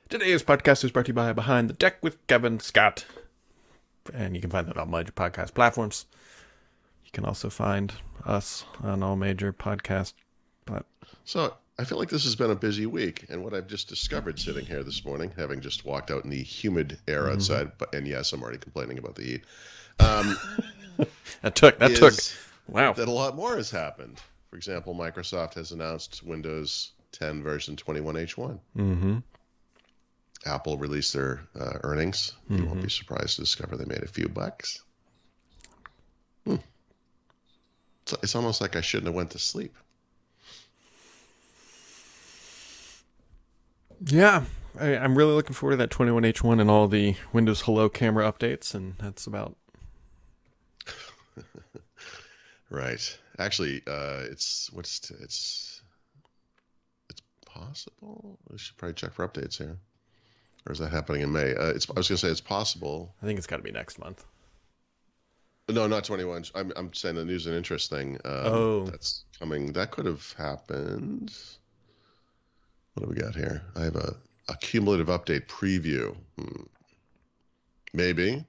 Today's podcast is brought to you by Behind the Deck with Kevin Scott. And you can find that on major podcast platforms. You can also find us on all major podcast So I feel like this has been a busy week, and what I've just discovered sitting here this morning, having just walked out in the humid air outside, and yes, I'm already complaining about the heat. That took. Wow. That a lot more has happened. For example, Microsoft has announced Windows 10 version 21H1. Mm-hmm. Apple released their earnings. You won't be surprised to discover they made a few bucks. It's almost like I shouldn't have went to sleep. Yeah. I'm really looking forward to that 21H1 and all the Windows Hello camera updates, and that's about... Right. Actually, it's possible. We should probably check for updates here. Or is that happening in May? I was going to say it's possible. I think it's got to be next month. No, not 21. I'm saying the news and interest thing. That's coming. That could have happened. What do we got here? I have a cumulative update preview. Maybe.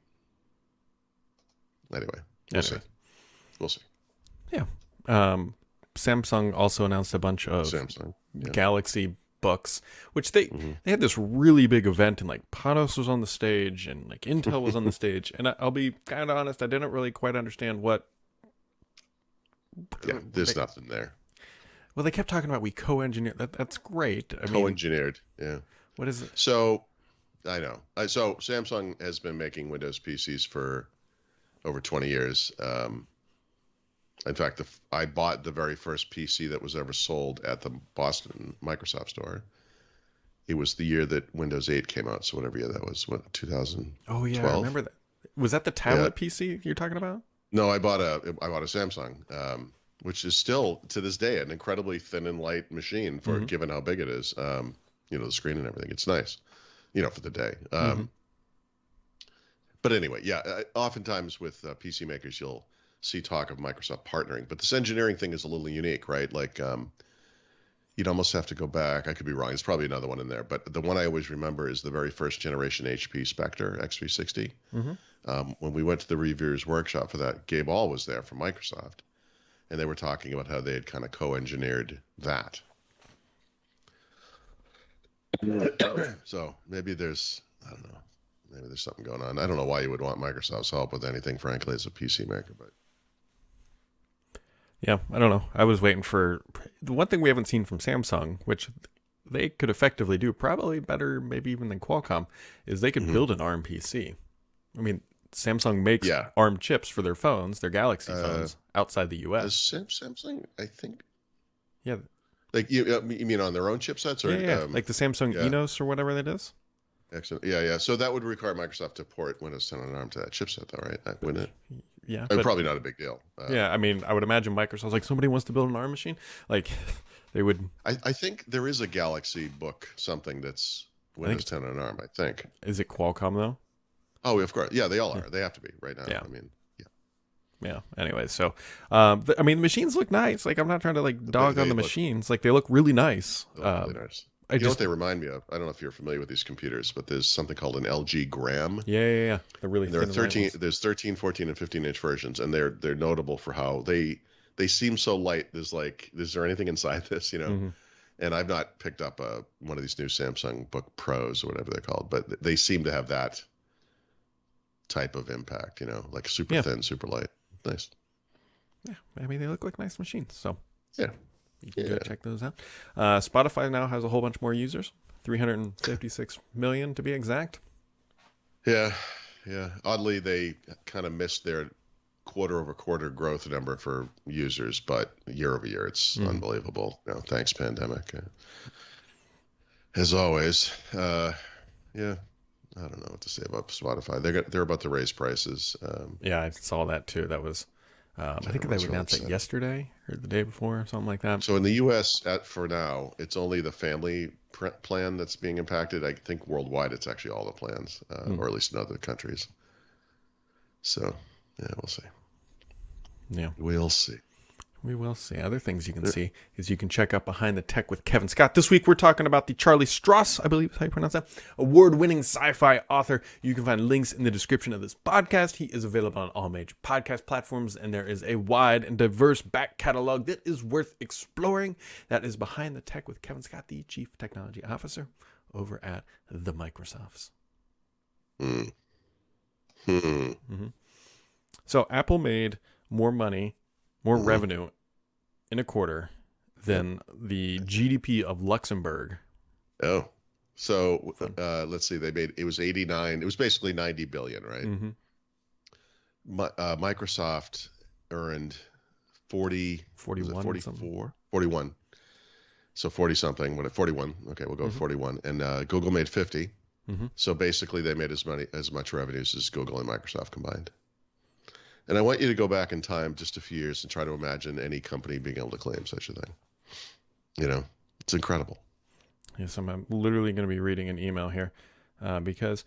Anyway, we'll see. We'll see. Yeah. Samsung also announced a bunch of Galaxy books, which they had this really big event, and like Panos was on the stage, and like Intel was on the stage, and I'll be kind of honest, I didn't really quite understand what. Yeah, there's nothing there. Well, they kept talking about we co-engineered. That's great. Co-engineered, yeah. What is it? So, I know. So Samsung has been making Windows PCs for over 20 years. In fact, I bought the very first PC that was ever sold at the Boston Microsoft store. It was the year that Windows 8 came out, so whatever year that was, 2012? Oh, yeah, I remember that. Was that the tablet PC you're talking about? No, I bought a Samsung, which is still, to this day, an incredibly thin and light machine for given how big it is. The screen and everything. It's nice, for the day. But anyway, yeah, oftentimes with PC makers, you'll see talk of Microsoft partnering, but this engineering thing is a little unique, right? Like, you'd almost have to go back. I could be wrong. There's probably another one in there, but the one I always remember is the very first generation HP Spectre X360. When we went to the reviewers workshop for that, Gabe All was there from Microsoft, and they were talking about how they had kind of co-engineered that. So maybe there's, I don't know, maybe there's something going on. I don't know why you would want Microsoft's help with anything, frankly, as a PC maker, but. Yeah, I don't know. I was waiting for the one thing we haven't seen from Samsung, which they could effectively do probably better, maybe even than Qualcomm, is they could build an ARM PC. I mean, Samsung makes ARM chips for their phones, their Galaxy phones, outside the U.S. Samsung, I think. Yeah. Like you mean on their own chipsets, or like the Samsung Enos or whatever that is. Excellent. Yeah. So that would require Microsoft to port Windows 10 on ARM to that chipset, though, right? Wouldn't it? Yeah. Probably not a big deal. I mean, I would imagine Microsoft's like, somebody wants to build an ARM machine? Like, they would... I think there is a Galaxy book, something that's Windows 10 on ARM, I think. Is it Qualcomm, though? Oh, of course. Yeah, they all are. They have to be right now. Yeah. I mean, yeah. Anyway, so, the machines look nice. Like, I'm not trying to, like, dog on the machines. Like, they look really nice. Really nice. You know what they remind me of? I don't know if you're familiar with these computers, but there's something called an LG Gram. Yeah. They're really. There are 13. There's 13, 14, and 15-inch versions, and they're notable for how they seem so light. There's like, is there anything inside this? And I've not picked up one of these new Samsung Book Pros or whatever they're called, but they seem to have that type of impact. Like super thin, super light. Nice. Yeah, I mean, they look like nice machines. So yeah. You can go check those out. Spotify now has a whole bunch more users, 356 million to be exact. Yeah. Oddly, they kind of missed their quarter-over-quarter growth number for users, but year-over-year, it's unbelievable. Thanks, pandemic. As always, I don't know what to say about Spotify. They're about to raise prices. Yeah, I saw that too. That was. I think they announced it yesterday or the day before, something like that. So in the U.S., for now, it's only the family plan that's being impacted. I think worldwide, it's actually all the plans, or at least in other countries. So, yeah, we'll see. Yeah, we'll see. We will see. Other things you can see is you can check out Behind the Tech with Kevin Scott. This week we're talking about the Charlie Stross, I believe is how you pronounce that, award-winning sci-fi author. You can find links in the description of this podcast. He is available on all major podcast platforms, and there is a wide and diverse back catalog that is worth exploring. That is Behind the Tech with Kevin Scott, the Chief Technology Officer over at the Microsofts. So Apple made more money, more revenue in a quarter than the GDP of Luxembourg. Oh, so let's see. It was 89. It was basically 90 billion, right? Microsoft earned 41, 41. So 40 something. 41. Okay, we'll go with 41. And Google made 50. So basically, they made as much revenues as Google and Microsoft combined. And I want you to go back in time just a few years and try to imagine any company being able to claim such a thing. It's incredible. Yes, I'm literally going to be reading an email here because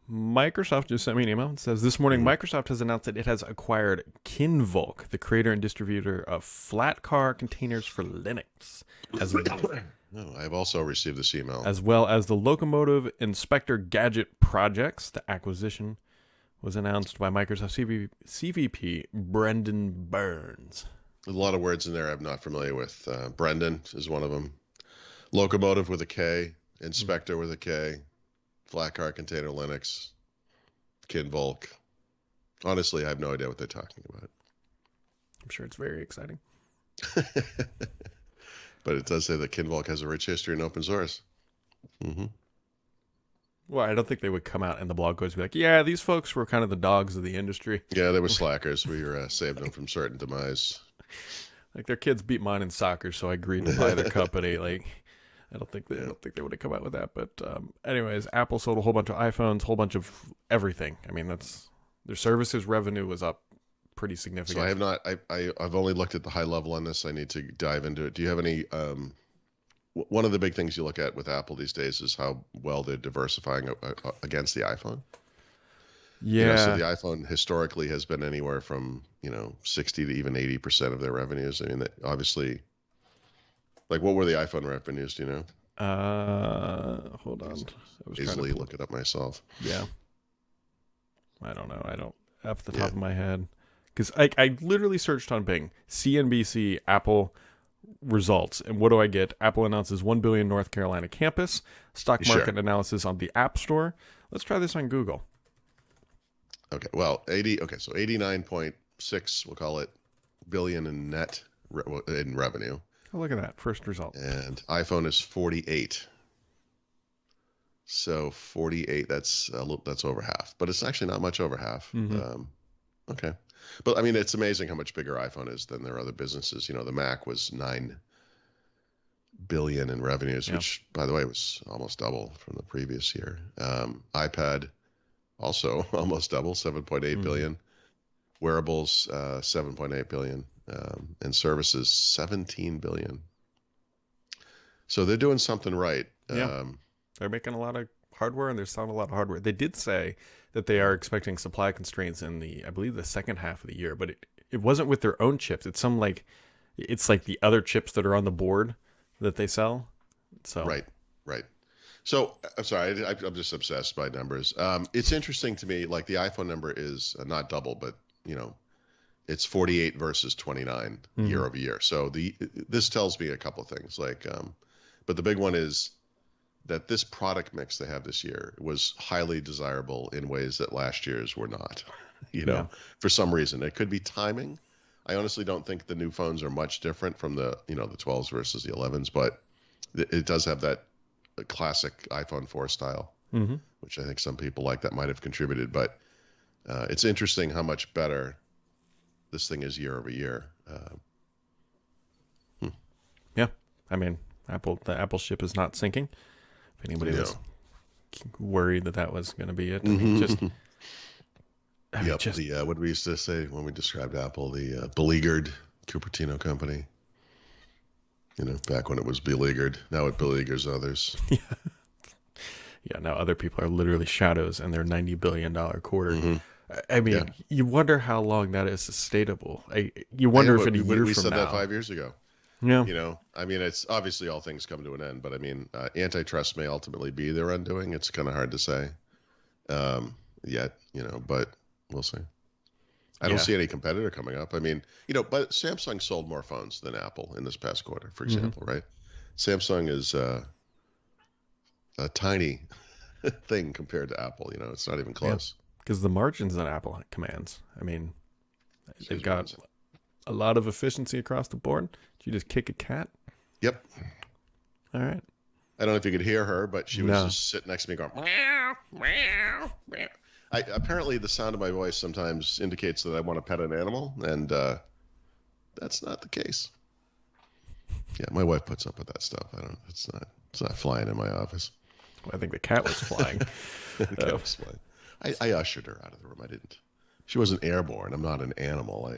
Microsoft just sent me an email. It says, this morning, Microsoft has announced that it has acquired Kinvolk, the creator and distributor of flat car containers for Linux. I've also received this email. As well as the Locomotive and Spectre gadget projects. The acquisition was announced by Microsoft CVP Brendan Burns. A lot of words in there I'm not familiar with. Brendan is one of them. Locomotive with a K, Inspector with a K, Flat Car Container Linux, Kinvolk. Honestly, I have no idea what they're talking about. I'm sure it's very exciting. But it does say that Kinvolk has a rich history in open source. Well, I don't think they would come out in the blog post and be like, yeah, these folks were kind of the dogs of the industry. Yeah, they were slackers. We saved them from certain demise. Like, their kids beat mine in soccer, so I agreed to buy their company. Like, I don't think they would have come out with that. But anyways, Apple sold a whole bunch of iPhones, whole bunch of everything. I mean, their services revenue was up pretty significant. So I have not. I've only looked at the high level on this. I need to dive into it. Do you have any? One of the big things you look at with Apple these days is how well they're diversifying against the iPhone. Yeah. So the iPhone historically has been anywhere from 60 to even 80% of their revenues. I mean, obviously, like, what were the iPhone revenues? Do you know? Hold on. I was easily look it up myself. Yeah. I don't know. I don't off the top of my head, because I literally searched on Bing CNBC Apple results, and what do I get? Apple announces 1 billion North Carolina campus, stock market analysis on the App Store. Let's try this on Google. Okay, well, so 89.6, we'll call it, billion in net in revenue. Oh, look at that first result. And iPhone is 48. So 48, that's over half, but it's actually not much over half. Okay. But I mean, it's amazing how much bigger iPhone is than their other businesses. The Mac was 9 billion in revenues, which, by the way, was almost double from the previous year. iPad also almost double, 7.8 billion. Wearables, 7.8 billion. And services, 17 billion. So they're doing something right. They're making a lot of hardware, and they're selling a lot of hardware. They did say that they are expecting supply constraints in I believe the second half of the year, but it wasn't with their own chips. It's like the other chips that are on the board that they sell. So right. So I'm sorry, I'm just obsessed by numbers. It's interesting to me, like the iPhone number is not double, but it's 48 versus 29 year over year. So this tells me a couple of things. But the big one is that this product mix they have this year was highly desirable in ways that last year's were not, for some reason. It could be timing. I honestly don't think the new phones are much different from the 12s versus the 11s, but it does have that classic iPhone 4 style, which I think some people like that might have contributed. But it's interesting how much better this thing is year over year. Yeah. I mean, the Apple ship is not sinking. If anybody was worried that was going to be it, I mean, what did we used to say when we described Apple? The beleaguered Cupertino company. Back when it was beleaguered. Now it beleaguers others. Yeah, now other people are literally shadows in their $90 billion quarter. I mean, Yeah. you wonder how long that is sustainable. You wonder if in a year we from said that now. 5 years ago. Yeah. I mean, it's obviously all things come to an end, but I mean, antitrust may ultimately be their undoing. It's kind of hard to say yet, but we'll see. I don't Yeah. see any competitor coming up. I mean, but Samsung sold more phones than Apple in this past quarter, for example, right? Samsung is a tiny thing compared to Apple. It's not even Yeah. close. Because the margins that Apple commands, I mean, they've Excuse me one got second. a lot of efficiency across the board. Did you just kick a cat? Yep. All right. I don't know if you could hear her, but she was No. just sitting next to me going, meow, meow, meow. Apparently, the sound of my voice sometimes indicates that I want to pet an animal, and that's not the case. Yeah, my wife puts up with that stuff. I don't. It's not flying in my office. I think the cat was flying. The cat was flying. I ushered her out of the room. I didn't. She wasn't airborne. I'm not an animal.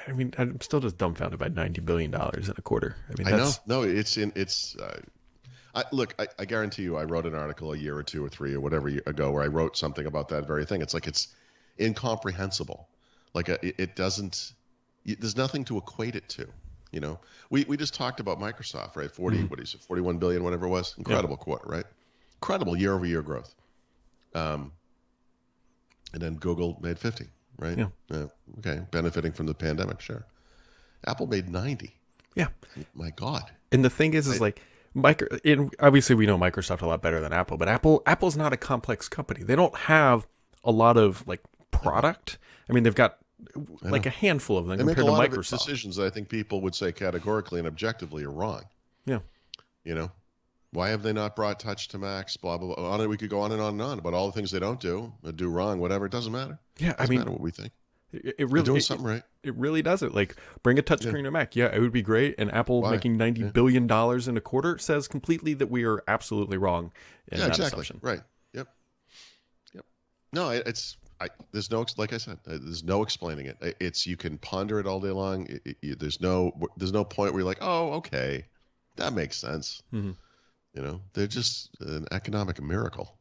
I mean, I'm still just dumbfounded by $90 billion in a quarter. I mean, I know. that's No, it's. Look, I guarantee you, I wrote an article a year or two or three or whatever ago where I wrote something about that very thing. It's like it's incomprehensible. Like it doesn't. There's nothing to equate it to. We just talked about Microsoft, right? 40, what is it, 41 billion, whatever it was. Incredible quarter, right? Incredible year-over-year growth. And then Google made 50, right? Yeah. Okay, benefiting from the pandemic, sure. Apple made 90. Yeah. My God. And the thing is like obviously we know Microsoft a lot better than Apple, but Apple's not a complex company. They don't have a lot of like product. I mean, they've got like a handful of them They make compared a lot to of Microsoft. decisions that I think people would say categorically and objectively are wrong. Yeah. Why have they not brought touch to Macs? Blah blah blah. We could go on and on and on about all the things they don't do, or do wrong, whatever. It doesn't matter. Yeah, Doesn't matter what we think. It They're really doing something right. It really doesn't. Like bring a touchscreen to Mac. Yeah, it would be great. And Apple Why? making $90 billion in a quarter says completely that we are absolutely wrong in that exactly. assumption. Right. Yep. No, there's no, like I said, there's no explaining it. You can ponder it all day long. There's no point where you're like, oh, okay, that makes sense. Mm-hmm. They're just an economic miracle.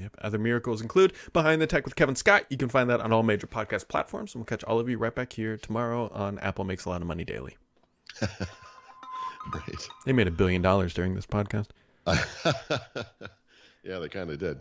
Yep. Other miracles include Behind the Tech with Kevin Scott. You can find that on all major podcast platforms. And we'll catch all of you right back here tomorrow on Apple Makes a Lot of Money Daily. Right. They made $1 billion during this podcast. Yeah, they kind of did.